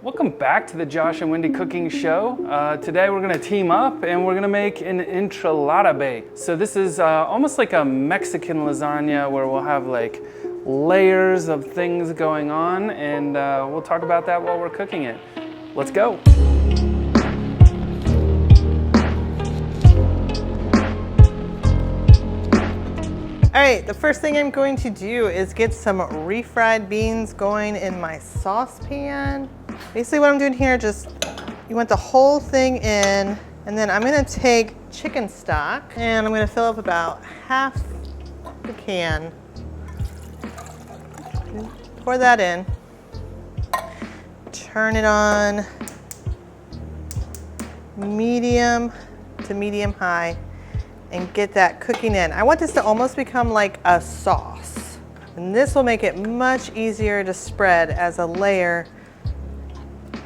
Welcome back to the Josh and Wendy Cooking Show. Today we're gonna team up and we're gonna make an enchilada bake. So this is almost like a Mexican lasagna where we'll have like layers of things going on, and we'll talk about that while we're cooking it. Let's go. All right, the first thing I'm going to do is get some refried beans going in my saucepan. Basically what I'm doing here, you want the whole thing in, and then I'm gonna take chicken stock and I'm gonna fill up about half the can. Pour that in, turn it on medium to medium high, and get that cooking in. I want this to almost become like a sauce. And this will make it much easier to spread as a layer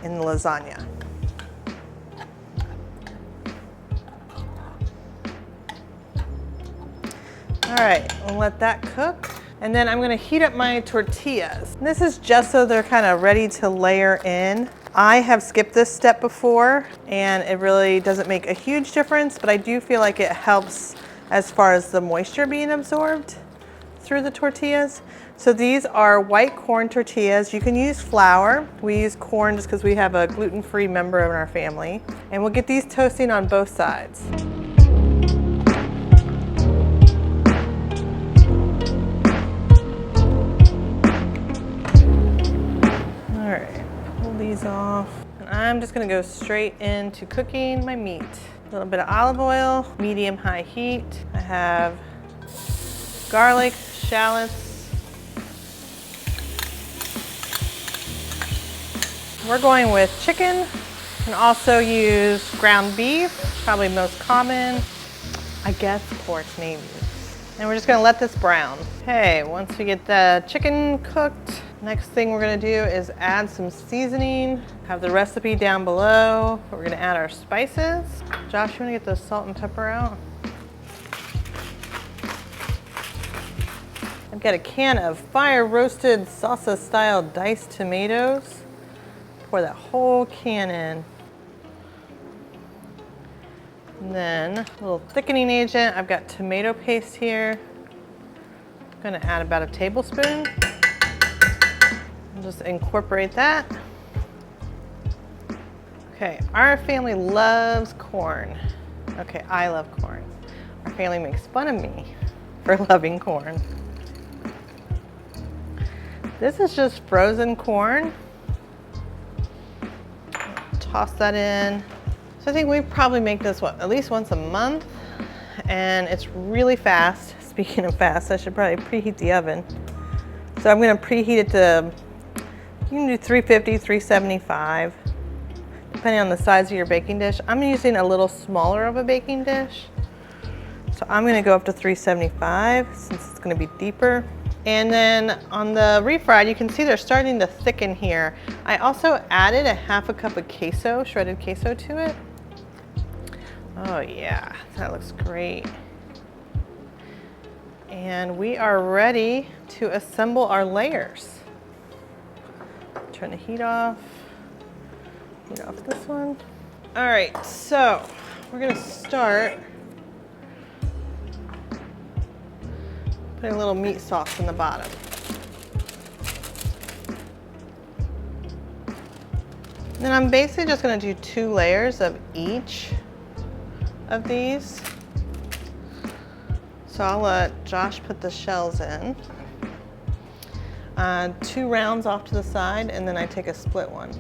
in the lasagna. All right, we'll let that cook. And then I'm gonna heat up my tortillas. This is just so they're kind of ready to layer in. I have skipped this step before and it really doesn't make a huge difference, but I do feel like it helps as far as the moisture being absorbed through the tortillas. So these are white corn tortillas. You can use flour. We use corn just because we have a gluten-free member in our family. And we'll get these toasting on both sides. All right, pull these off. And I'm just gonna go straight into cooking my meat. A little bit of olive oil, medium-high heat. I have garlic, shallots. We're going with chicken. You can also use ground beef, probably most common. I guess pork maybe. And we're just gonna let this brown. Okay, once we get the chicken cooked, next thing we're gonna do is add some seasoning. Have the recipe down below. We're gonna add our spices. Josh, you wanna get the salt and pepper out? I've got a can of fire roasted salsa style diced tomatoes. Pour that whole can in. And then a little thickening agent. I've got tomato paste here. I'm gonna add about a tablespoon. And just incorporate that. Okay, our family loves corn. Okay, I love corn. Our family makes fun of me for loving corn. This is just frozen corn. Toss that in. So I think we probably make this, at least once a month, and it's really fast. Speaking of fast, I should probably preheat the oven. So I'm gonna preheat it to, you can do 350, 375, depending on the size of your baking dish. I'm using a little smaller of a baking dish. So I'm gonna go up to 375 since it's gonna be deeper. And then on the refried, you can see they're starting to thicken here. I also added a half a cup of queso, shredded queso to it. Oh yeah, that looks great. And we are ready to assemble our layers. Turn the heat off. Heat off this one. All right, so we're gonna start putting a little meat sauce in the bottom. And then I'm basically just gonna do 2 layers of each of these. So I'll let Josh put the shells in. 2 rounds off to the side, and then I take a split one.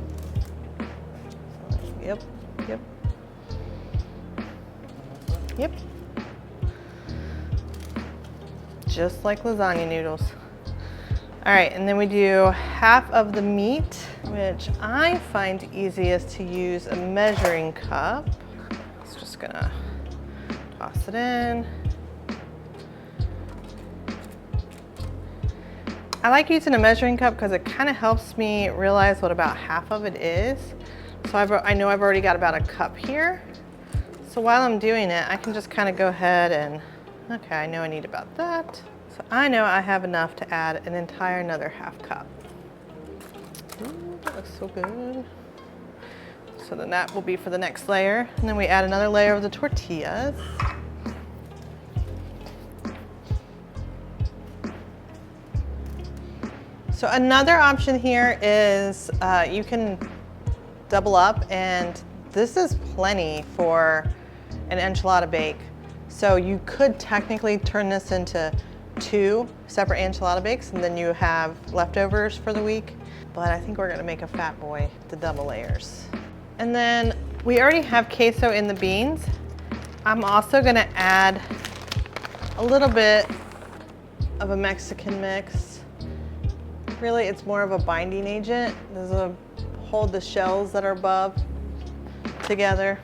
Yep, yep, yep. Just like lasagna noodles. All right, and then we do half of the meat, which I find easiest to use a measuring cup. So just gonna toss it in. I like using a measuring cup because it kind of helps me realize what about half of it is. So I know I've already got about a cup here. So while I'm doing it, I can just kind of go ahead and, okay, I know I need about that. So I know I have enough to add an entire another half cup. Oops. That looks so good. So then that will be for the next layer. And then we add another layer of the tortillas. So another option here is you can double up, and this is plenty for an enchilada bake. So you could technically turn this into 2 separate enchilada bakes, and then you have leftovers for the week. But I think we're gonna make a fat boy, the double layers. And then we already have queso in the beans. I'm also gonna add a little bit of a Mexican mix. Really, it's more of a binding agent. This will hold the shells that are above together.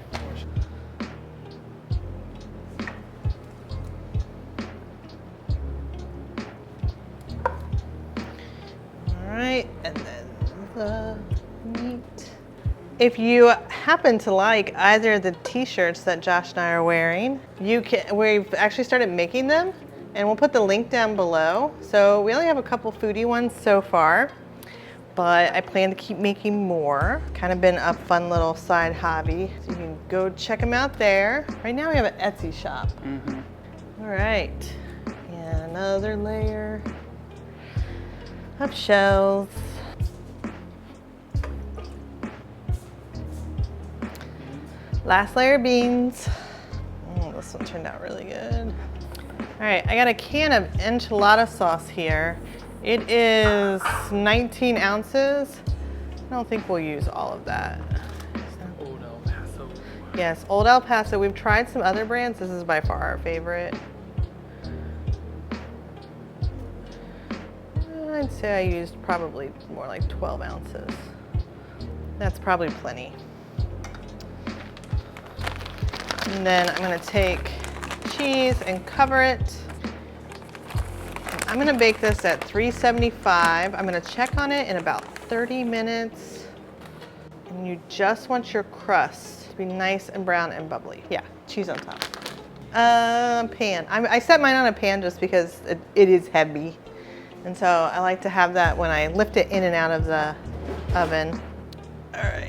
All right, and then the meat. If you happen to like either of the t-shirts that Josh and I are wearing, we've actually started making them, and we'll put the link down below. So we only have a couple foodie ones so far, but I plan to keep making more. Kind of been a fun little side hobby. So you can go check them out there. Right now we have an Etsy shop. All right, and another layer of shells. Last layer of beans. This one turned out really good. All right, I got a can of enchilada sauce here. It is 19 ounces. I don't think we'll use all of that. Old El Paso. Yes, Old El Paso. We've tried some other brands. This is by far our favorite. I'd say I used probably more like 12 ounces. That's probably plenty. And then I'm gonna take cheese and cover it. I'm gonna bake this at 375. I'm gonna check on it in about 30 minutes. And you just want your crust to be nice and brown and bubbly. Yeah, cheese on top. Pan. I set mine on a pan just because it is heavy. And so I like to have that when I lift it in and out of the oven. All right.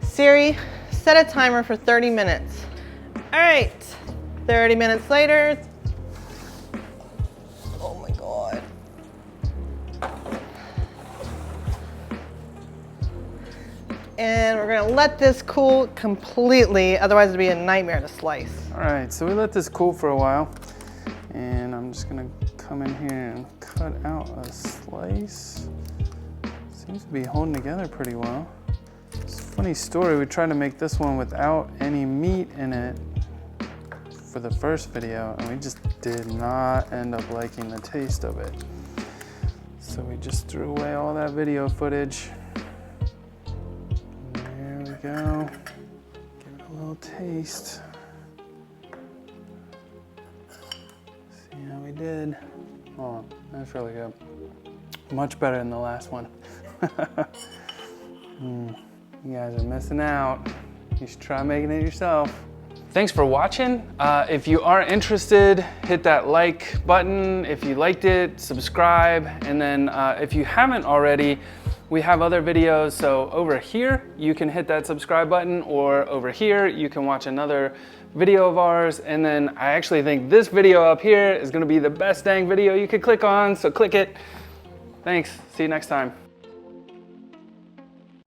Siri, set a timer for 30 minutes. All right, 30 minutes later. Oh my God. And we're gonna let this cool completely, otherwise it'd be a nightmare to slice. All right, so we let this cool for a while, and I'm just gonna come in here and cut out a slice. Seems to be holding together pretty well. It's a funny story, we tried to make this one without any meat in it for the first video, and we just did not end up liking the taste of it. So we just threw away all that video footage. There we go. Give it a little taste. See how we did. Oh, that's really good. Much better than the last one. You guys are missing out. You should try making it yourself. Thanks for watching. If you are interested, hit that like button. If you liked it, subscribe. And then if you haven't already, we have other videos. So over here, you can hit that subscribe button, or over here, you can watch another video of ours. And then I actually think this video up here is gonna be the best dang video you could click on, so click it. Thanks, see you next time.